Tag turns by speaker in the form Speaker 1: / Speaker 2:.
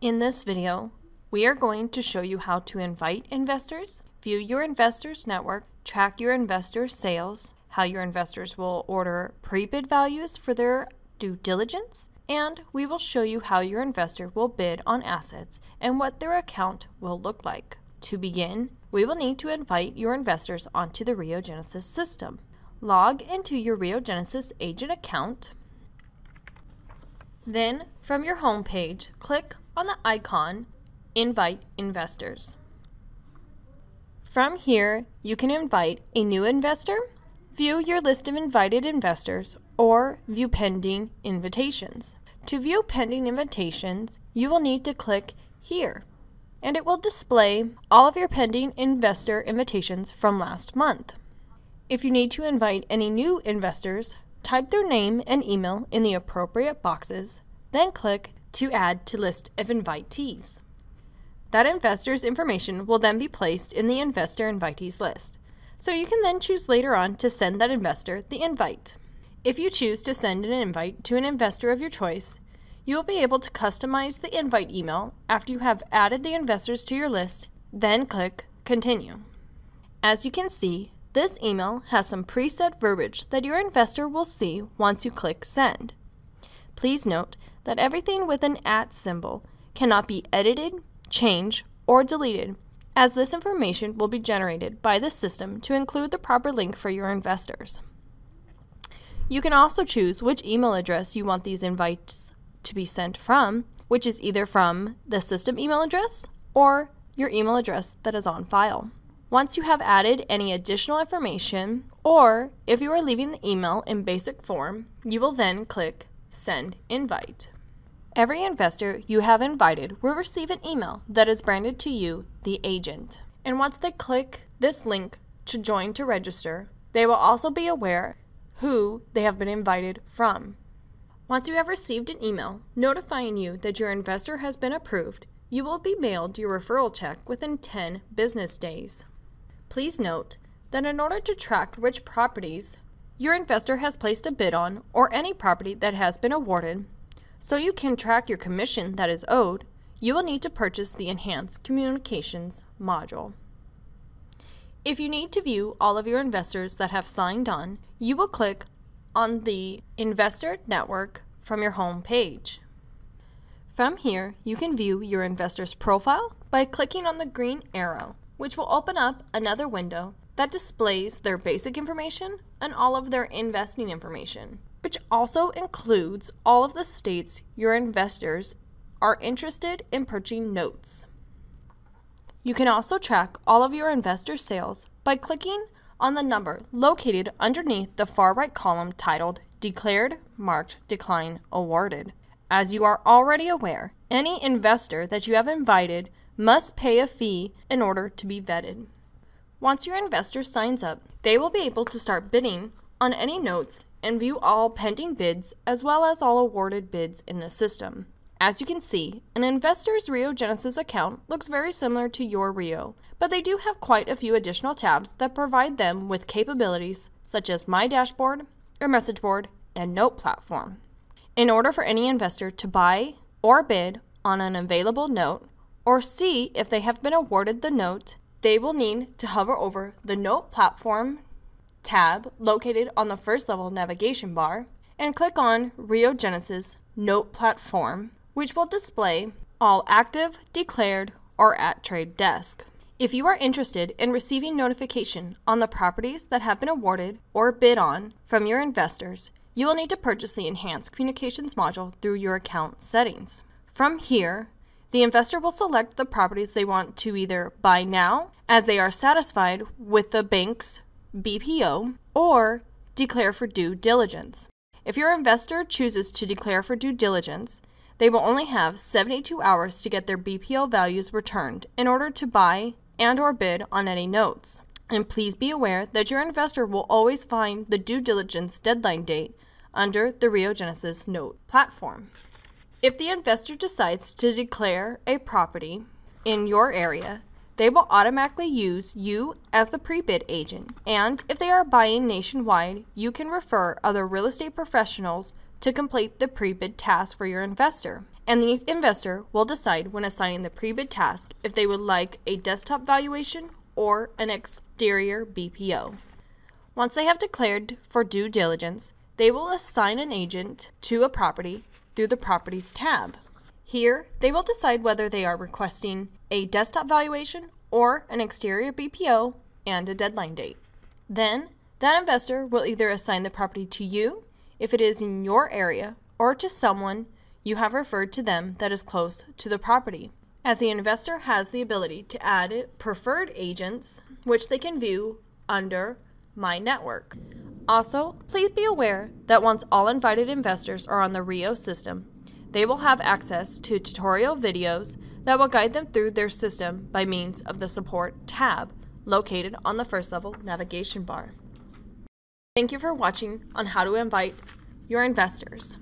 Speaker 1: In this video, we are going to show you how to invite investors, view your investors network, track your investors' sales, how your investors will order pre-bid values for their due diligence, and we will show you how your investor will bid on assets and what their account will look like. To begin, we will need to invite your investors onto the Rio Genesis system. Log into your Rio Genesis agent account. Then, from your home page, click on the icon, Invite Investors. From here, you can invite a new investor, view your list of invited investors, or view pending invitations. To view pending invitations, you will need to click here, and it will display all of your pending investor invitations from last month. If you need to invite any new investors, type their name and email in the appropriate boxes, then click to add to list of invitees. That investor's information will then be placed in the investor invitees list, so you can then choose later on to send that investor the invite. If you choose to send an invite to an investor of your choice, you will be able to customize the invite email after you have added the investors to your list, then click Continue. As you can see, this email has some preset verbiage that your investor will see once you click Send. Please note that everything with an @ symbol cannot be edited, changed, or deleted, as this information will be generated by the system to include the proper link for your investors. You can also choose which email address you want these invites to be sent from, which is either from the system email address or your email address that is on file. Once you have added any additional information, or if you are leaving the email in basic form, you will then click Send Invite. Every investor you have invited will receive an email that is branded to you, the agent. And once they click this link to join to register, they will also be aware who they have been invited from. Once you have received an email notifying you that your investor has been approved, you will be mailed your referral check within 10 business days. Please note that in order to track which properties your investor has placed a bid on, or any property that has been awarded, so you can track your commission that is owed, you will need to purchase the Enhanced Communications module. If you need to view all of your investors that have signed on, you will click on the Investor Network from your home page. From here, you can view your investor's profile by clicking on the green arrow, which will open up another window that displays their basic information and all of their investing information, which also includes all of the states your investors are interested in purchasing notes. You can also track all of your investor sales by clicking on the number located underneath the far right column titled Declared, Marked, Decline, Awarded. As you are already aware, any investor that you have invited must pay a fee in order to be vetted. Once your investor signs up, they will be able to start bidding on any notes and view all pending bids as well as all awarded bids in the system. As you can see, an investor's Rio Genesis account looks very similar to your Rio, but they do have quite a few additional tabs that provide them with capabilities such as My Dashboard, or Message Board, and Note Platform. In order for any investor to buy or bid on an available note, or see if they have been awarded the note, they will need to hover over the Note Platform tab located on the first level navigation bar and click on Rio Genesis Note Platform, which will display all active, declared, or at trade desk. If you are interested in receiving notification on the properties that have been awarded or bid on from your investors, you will need to purchase the Enhanced Communications module through your account settings. From here, the investor will select the properties they want to either buy now, as they are satisfied with the bank's BPO, or declare for due diligence. If your investor chooses to declare for due diligence, they will only have 72 hours to get their BPO values returned in order to buy and/or bid on any notes. And please be aware that your investor will always find the due diligence deadline date under the Rio Genesis Note Platform. If the investor decides to declare a property in your area, they will automatically use you as the pre-bid agent, and if they are buying nationwide, you can refer other real estate professionals to complete the pre-bid task for your investor. and the investor will decide when assigning the pre-bid task if they would like a desktop valuation or an exterior BPO. Once they have declared for due diligence, they will assign an agent to a property through the Properties tab. Here, they will decide whether they are requesting a desktop valuation or an exterior BPO and a deadline date. Then, that investor will either assign the property to you if it is in your area or to someone you have referred to them that is close to the property, as the investor has the ability to add preferred agents, which they can view under My Network. Also, please be aware that once all invited investors are on the RIO system, they will have access to tutorial videos that will guide them through their system by means of the Support tab located on the first level navigation bar. Thank you for watching on how to invite your investors.